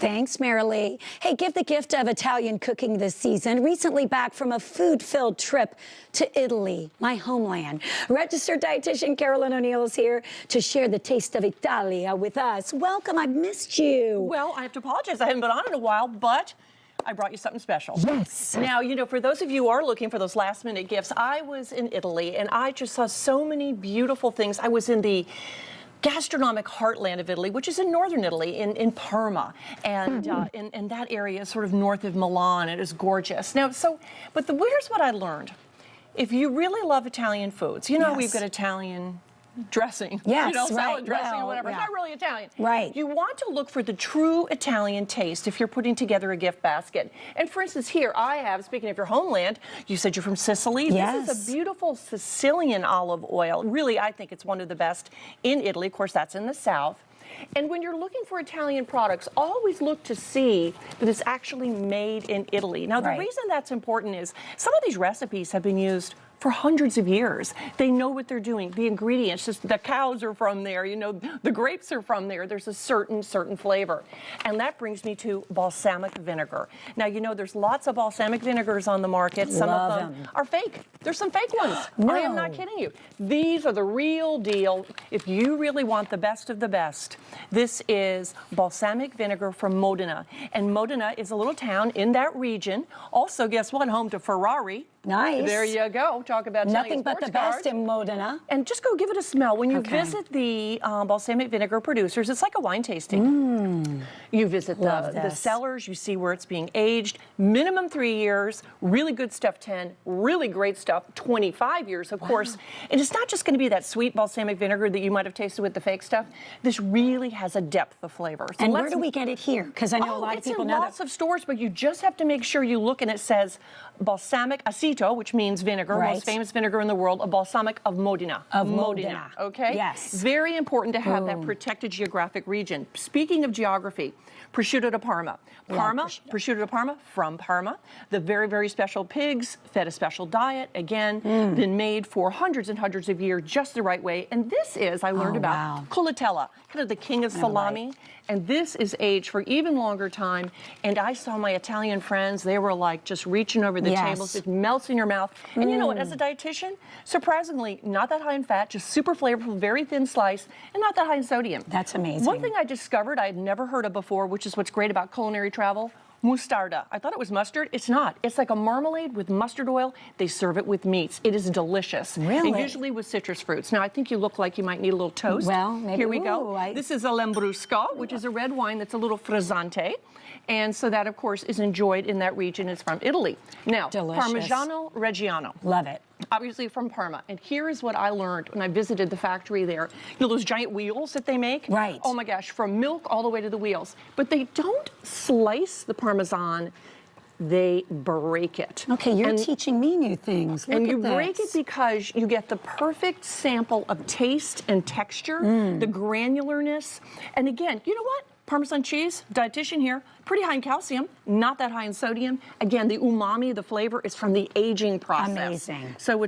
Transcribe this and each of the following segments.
Thanks, Marilee. Hey, give the gift of Italian cooking this season. Recently back from a food-filled trip to Italy, my homeland. Registered dietitian Carolyn O'Neill is here to share the taste of Italia with us. Welcome, I've missed you. Well, I have to apologize. I haven't been on in a while, but I brought you something special. Yes. Now, you know, for those of you who are looking for those last-minute gifts, I was in Italy, and I just saw so many beautiful things. I was in the gastronomic heartland of Italy, which is in northern Italy, in Parma, and in that area is sort of north of Milan. It is gorgeous. Now, but here's what I learned. If you really love Italian foods, you know, Yes. we've got Italian dressing, Yes, you know, salad right. dressing Well, or whatever. yeah. It's not really Italian. Right. You want to look for the true Italian taste if you're putting together a gift basket. And for instance, here I have, speaking of your homeland, you said you're from Sicily. Yes. This is a beautiful Sicilian olive oil. Really, I think it's one of the best in Italy. Of course, that's in the south. And when you're looking for Italian products, always look to see that it's actually made in Italy. Now, the Right. reason that's important is some of these recipes have been used for hundreds of years. They know what they're doing. The ingredients, just the cows are from there, you know, the grapes are from there. There's a certain flavor. And that brings me to balsamic vinegar. Now, you know, there's lots of balsamic vinegars on the market. Some Love of them them. are fake. There's some fake ones. No. I am not kidding you. These are the real deal. If you really want the best of the best, this is balsamic vinegar from Modena. And Modena is a little town in that region. Also, guess what? Home to Ferrari. Nice. There you go. Talk about Nothing Italian but the sports best cars. in Modena. And just go give it a smell. When you Okay. visit the balsamic vinegar producers, it's like a wine tasting. You visit Love the this. cellars, you see where it's being aged. Minimum 3 years, really good stuff 10, really great stuff 25 years, of course. And it's not just going to be that sweet balsamic vinegar that you might have tasted with the fake stuff. This really has a depth of flavor. So And where let's- do we get it here? Because I know a lot of people it's know in that. lots of stores, but you just have to make sure you look and it says balsamic aceto, which means vinegar, Right. most famous vinegar in the world, a balsamic of Modena. Of Modena. Okay? Yes. Very important to have that protected geographic region. Speaking of geography, prosciutto di Parma. Parma, prosciutto di Parma from Parma. The very, very special pigs fed a special diet. Again, been made for hundreds and hundreds of years just the right way. And this is, I learned about wow. Collatella, kind of the king of salami. And this is aged for even longer time. And I saw my Italian friends, they were like just reaching over the Yes. tables. It melts in your mouth. And you know what, as a dietitian, surprisingly, not that high in fat, just super flavorful, very thin slice, and not that high in sodium. That's amazing. One thing I discovered I had never heard of before, which is what's great about culinary travel, mostarda. I thought it was mustard. It's not. It's like a marmalade with mustard oil. They serve it with meats. It is delicious. Really? And usually with citrus fruits. Now, I think you look like you might need a little toast. Well, maybe. Here we go. Ooh, This is a Lambrusco, which is a red wine that's a little frizzante. And so that, of course, is enjoyed in that region. It's from Italy. Now, Delicious. Parmigiano Reggiano. Love it. Obviously from Parma. And here is what I learned when I visited the factory there. You know those giant wheels that they make? Right. Oh my gosh, from milk all the way to the wheels. But they don't slice the Parmesan, they break it. Okay, you're teaching me new things. Look And at you break this. it because you get the perfect sample of taste and texture, the granularness. And again, you know what? Parmesan cheese, dietitian here, pretty high in calcium, not that high in sodium. Again, the umami, the flavor, is from the aging process. Amazing. So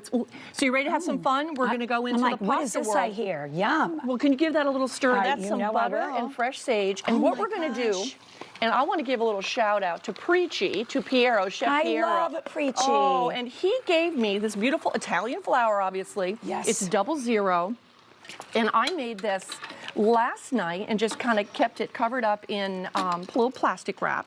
you ready to have some fun? We're going to go into I'm like, the what is pasta this world. I hear? Yum. Well, can you give that a little stir? That's you some know I butter will. and fresh sage. And Oh what my we're going to do, gosh. and I want to give a little shout out to Preci, to Piero, Chef I Piero. love Preci. Oh, and he gave me this beautiful Italian flour, obviously. Yes. It's 00. And I made this last night and just kind of kept it covered up in little plastic wrap.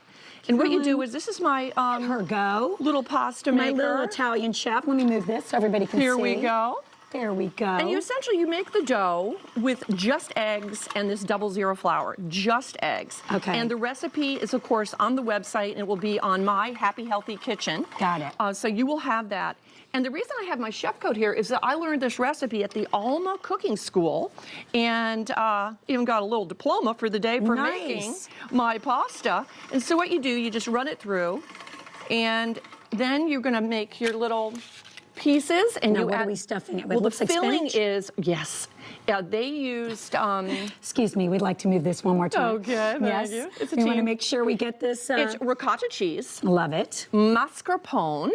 And what you do is, this is my Her go. little pasta My maker. little Italian chef. Let me move this so everybody can see. Here we go. There we go. And you make the dough with just eggs and this 00 flour, just eggs. Okay. And the recipe is, of course, on the website, and it will be on my Happy Healthy Kitchen. Got it. So you will have that. And the reason I have my chef coat here is that I learned this recipe at the Alma Cooking School, and even got a little diploma for the day for making Nice. my pasta. And so what you do, you just run it through, and then you're going to make your little pieces, and Now, you what add. are we stuffing it with? Well, the Looks like filling spinach? is yes. Yeah, they used. Excuse me, we'd like to move this one more time. Okay, thank yes. you. It's a we want to team. make sure we get this. It's ricotta cheese, Love it. mascarpone,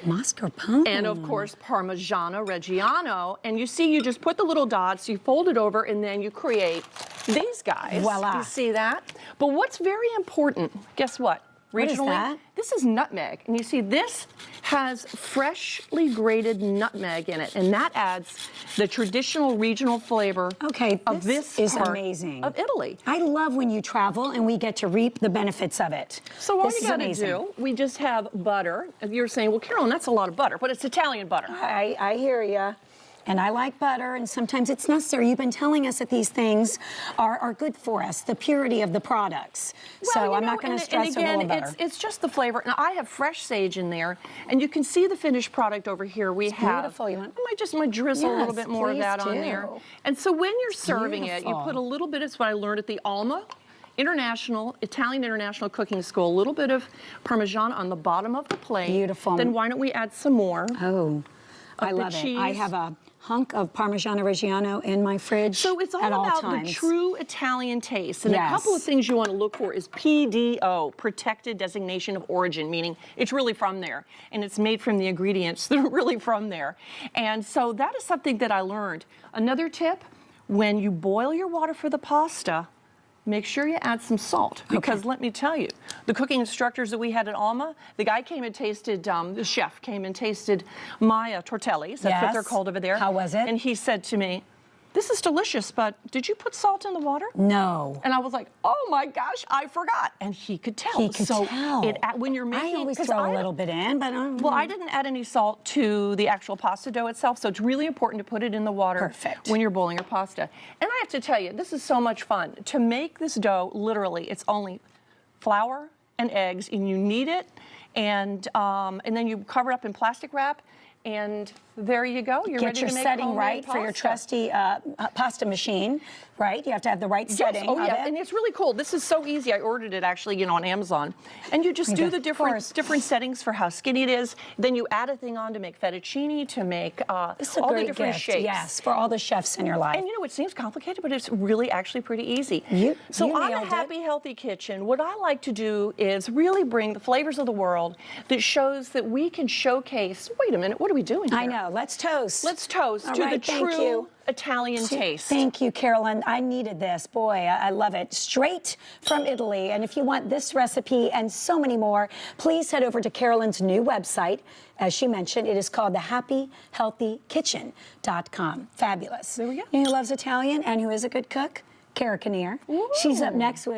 Mascarpone. and of course Parmigiano Reggiano. And you see, you just put the little dots, you fold it over, and then you create these guys. Voila. You see that? But what's very important, guess what? What is Regionally, that? this is nutmeg. And you see, this has freshly grated nutmeg in it, and that adds the traditional regional flavor Okay, of this this is part amazing. of Italy. I love when you travel and we get to reap the benefits of it. So all this you is gotta amazing. do, we just have butter. You're saying, well, Carolyn, that's a lot of butter, but it's Italian butter. I hear you. And I like butter, and sometimes it's necessary. You've been telling us that these things are good for us, the purity of the products. Well, you I'm know, not going to and stress over a again, little butter. it's just the flavor. Now I have fresh sage in there, and you can see the finished product over here. We have beautiful. You want- I might drizzle a little Yes, bit more of please that on do. there. And so when you're serving it, you Beautiful. put a little bit. It's what I learned at the Italian International Cooking School. A little bit of Parmesan on the bottom of the plate. Beautiful. Then why don't we add some more? Oh, I the love it. I cheese. have a hunk of Parmigiano Reggiano in my fridge So it's all at all about times. the true Italian taste. And Yes. a couple of things you want to look for is PDO, Protected Designation of Origin, meaning it's really from there. And it's made from the ingredients that are really from there. And so that is something that I learned. Another tip, when you boil your water for the pasta, make sure you add some salt. Because let me tell you, the cooking instructors that we had at Alma, the guy came and tasted, the chef came and tasted my tortellis. That's what they're Yes. called over there. How was it? And he said to me, "This is delicious, but did you put salt in the water?" No. And I was like, "Oh my gosh, I forgot." And he could tell. He could so tell. When you're making, I always 'cause throw a I- little bit in, but Well, I didn't add any salt to the actual pasta dough itself, so it's really important to put it in the water Perfect. when you're boiling your pasta. And I have to tell you, this is so much fun. To make this dough, literally, it's only flour and eggs, and you knead it, and then you cover it up in plastic wrap, and there you go. You're get ready your to make setting homemade right for your pasta. trusty pasta machine, right? You have to have the right setting. Oh of yeah, it. and it's really cool. This is so easy. I ordered it actually, on Amazon, and you just do the Of course. different settings for how skinny it is. Then you add a thing on to make fettuccine, to make This is a all great the different gift. shapes. Yes, for all the chefs in your life. And you know, it seems complicated, but it's really actually pretty easy. So you on nailed a it. Happy Healthy Kitchen, what I like to do is really bring the flavors of the world that shows that we can showcase. Wait a minute, what are we doing here? I know. Let's toast. Let's toast All to right, the thank true you. Italian taste. Thank you, Carolyn. I needed this. Boy, I love it. Straight from Italy. And if you want this recipe and so many more, please head over to Carolyn's new website. As she mentioned, it is called thehappyhealthykitchen.com. Fabulous. There we go. You know who loves Italian and who is a good cook? Cara Kinnear. She's up next with